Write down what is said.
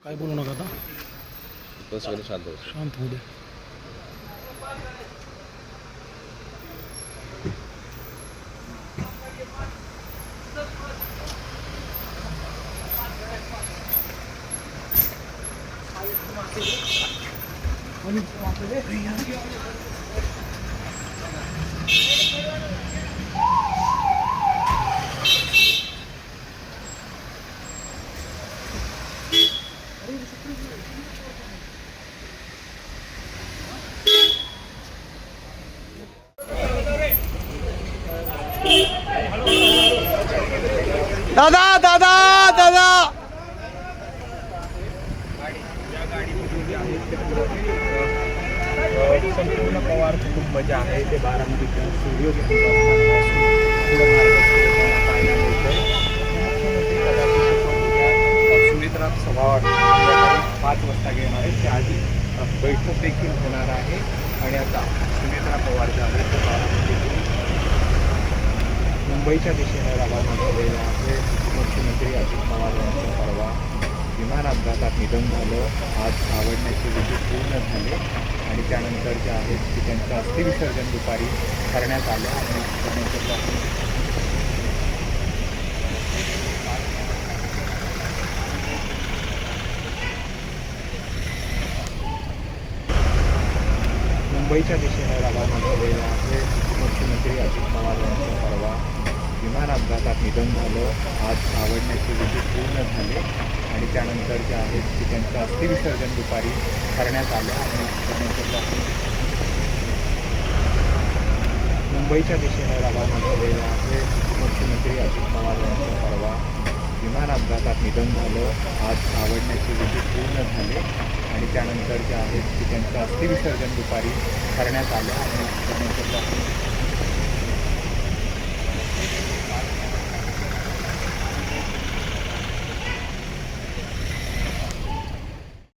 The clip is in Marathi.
काय बोलू नका आता, तो सगळे शांत होते. शांत होऊ दे. दादा दादा दादा संपूर्ण पवार कुटुंब जे आहे ते बारामतीच्या सूर्योदय सुमित्रा सभा 5 वाजता घेणार आहे. त्याआधी बैठक देखील होणार आहे. आणि आता सुमित्रा पवार जे आहे ते बारामतीतून मुंबईच्या दिशेने रवाना झालेला आहे. मुख्यमंत्री अजित पवार यांचं परवा विमान अपघातात निधन झालं. आज आवडण्याचे विधी पूर्ण झाले आणि त्यानंतर जे आहेत की त्यांचं अस्थिविसर्जन दुपारी करण्यात आलं. आणि त्यानंतर मुंबईच्या दिशेने रवाना झालेला आहे. मुख्यमंत्री अजित पवार यांचं परवा विमान अपघातात निधन झालं. आज आवडण्याचे विधी पूर्ण झाले आणि त्यानंतर जे आहेत की त्यांचं अस्थिविसर्जन दुपारी करण्यात आलं. आणि त्यानंतर मुंबईच्या दिशेने रवाना झालेला आहे. मुख्यमंत्री अजित पवार यांचं परवा विमान अपघातात निधन झालं. आज आवडण्याचे विधी पूर्ण झाले आणि त्यानंतर जे आहेत की त्यांचं अस्थिविसर्जन दुपारी करण्यात आलं. आणि त्यानंतर